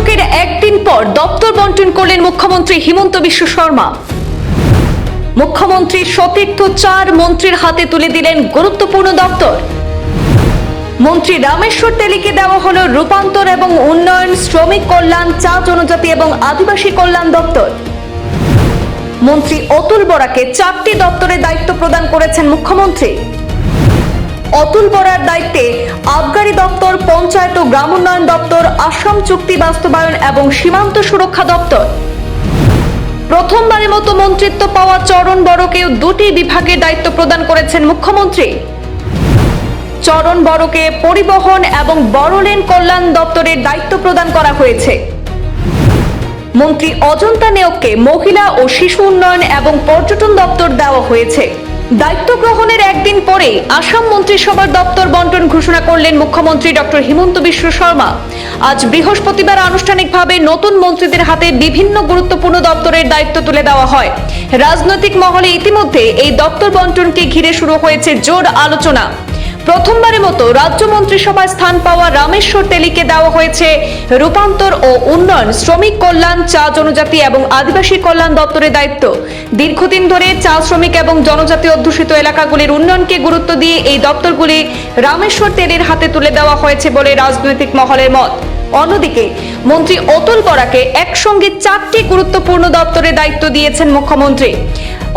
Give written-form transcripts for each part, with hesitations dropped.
বৈঠকের একদিন পর দপ্তর বন্টন করলেন মুখ্যমন্ত্রী হিমন্ত বিশ্ব শর্মা। মুখ্যমন্ত্রী সতীর্থ 4 মন্ত্রীর হাতে তুলে দিলেন গুরুত্বপূর্ণ দপ্তর। মন্ত্রী রামেশ্বর তেলীকে দেওয়া হলো রূপান্তর এবং উন্নয়ন, শ্রমিক কল্যাণ, চা জনজাতি এবং আদিবাসী কল্যাণ দপ্তর। মন্ত্রী অতুল বরাকে 4টি দপ্তরের দায়িত্ব প্রদান করেছেন মুখ্যমন্ত্রী। অতুল বরার দায়িত্বে আবগারি দপ্তর, পঞ্চায়েত ও গ্রাম উন্নয়ন দপ্তর, আসাম চুক্তি বাস্তবায়ন এবং সীমান্ত সুরক্ষা দপ্তর। প্রথমবারের মতো মন্ত্রিত্ব পাওয়া চরণ বড়কেও 2টি বিভাগের দায়িত্ব প্রদান করেছেন মুখ্যমন্ত্রী। চরণ বড়কে পরিবহন এবং বড়লেন কল্যাণ দপ্তরের দায়িত্ব প্রদান করা হয়েছে। মন্ত্রী অজন্তা নেওগকে মহিলা ও শিশু উন্নয়ন এবং পর্যটন দপ্তর দেওয়া হয়েছে। দায়িত্ব গ্রহণের একদিন পরে আসাম মন্ত্রিসভার দপ্তর বন্টন ঘোষণা করলেন মুখ্যমন্ত্রী ডক্টর হিমন্ত বিশ্ব শর্মা। আজ বৃহস্পতিবার আনুষ্ঠানিকভাবে নতুন মন্ত্রীদের হাতে বিভিন্ন গুরুত্বপূর্ণ দপ্তরের দায়িত্ব তুলে দেওয়া হয়। রাজনৈতিক মহলে ইতিমধ্যে এই দপ্তর বন্টনকে ঘিরে শুরু হয়েছে জোর আলোচনা। প্রথমবারের মতো রাজ্য মন্ত্রিসভায় স্থান পাওয়া রামেশ্বর তেলীকে দেওয়া হয়েছে রূপান্তর ও উন্নয়ন, শ্রমিক কল্যাণ, চা জনজাতি এবং আদিবাসী কল্যাণ দপ্তরের দায়িত্ব। দীর্ঘদিন ধরে চা শ্রমিক এবং জনজাতি অধ্যুষিত এলাকাগুলির উন্নয়নকে গুরুত্ব দিয়ে এই দপ্তরগুলি রামেশ্বর তেলীর হাতে তুলে দেওয়া হয়েছে বলে রাজনৈতিক মহলের মত। অন্যদিকে মন্ত্রী অতুল বরাকে একসঙ্গে 4টি গুরুত্বপূর্ণ দপ্তরের দায়িত্ব দিয়েছেন মুখ্যমন্ত্রী।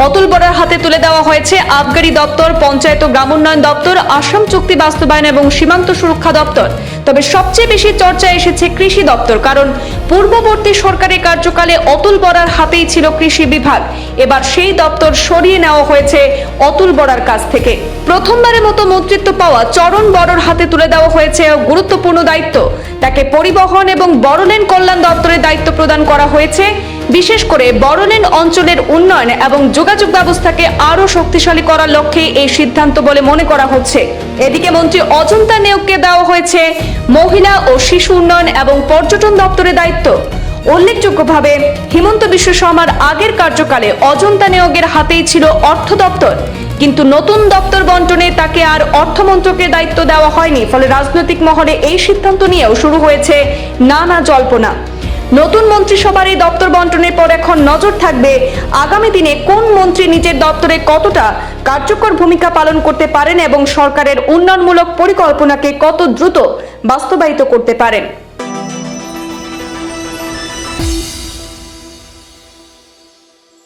অতুল বরার হাতে তুলে দেওয়া হয়েছে আবগারি দপ্তর, পঞ্চায়েত ও গ্রাম উন্নয়ন দপ্তর, আসাম চুক্তি বাস্তবায়ন এবং সীমান্ত সুরক্ষা দপ্তর। তবে সবচেয়ে বেশি চর্চায় এসেছে কৃষি দপ্তর, কারণ পূর্ববর্তী সরকারের কার্যকালে অতুল বরার হাতেই ছিল কৃষি বিভাগ। এবার সেই দপ্তর সরিয়ে নেওয়া হয়েছে অতুল বরার কাছ থেকে। প্রথমবারের মতো মন্ত্রিত্ব পাওয়া চরণ বড়র হাতে তুলে দেওয়া হয়েছে গুরুত্বপূর্ণ দায়িত্ব। তাকে পরিবহন এবং বড়লেন কল্যাণ দপ্তরের দায়িত্ব প্রদান করা হয়েছে। বিশেষ করে বড়লেন অঞ্চলের উন্নয়ন এবং যোগাযোগ ব্যবস্থাকে আরো শক্তিশালী করার লক্ষ্যে এই সিদ্ধান্ত বলে মনে করা হচ্ছে। এদিকে মন্ত্রী অজন্তা নেওগকে দেওয়া হয়েছে মহিলা ও শিশু উন্নয়ন এবং পর্যটন দপ্তরের দায়িত্ব। উল্লেখযোগ্যভাবে হিমন্ত বিশ্ব শর্মার আগের কার্যকালে অজন্তা নেওগের হাতেই ছিল অর্থ দপ্তর, কিন্তু নতুন দপ্তর বন্টনে তাকে আর অর্থমন্ত্রকের দায়িত্ব দেওয়া হয়নি। ফলে রাজনৈতিক মহলে এই সিদ্ধান্ত নিয়েও শুরু হয়েছে নানা জল্পনা। নতুন মন্ত্রিসভার এই দপ্তর বন্টনের পর এখন নজর থাকবে আগামী দিনে কোন মন্ত্রী নিজের দপ্তরে কতটা কার্যকর ভূমিকা পালন করতে পারেন এবং সরকারের উন্নয়নমূলক পরিকল্পনাকে কত দ্রুত বাস্তবায়িত করতে পারেন।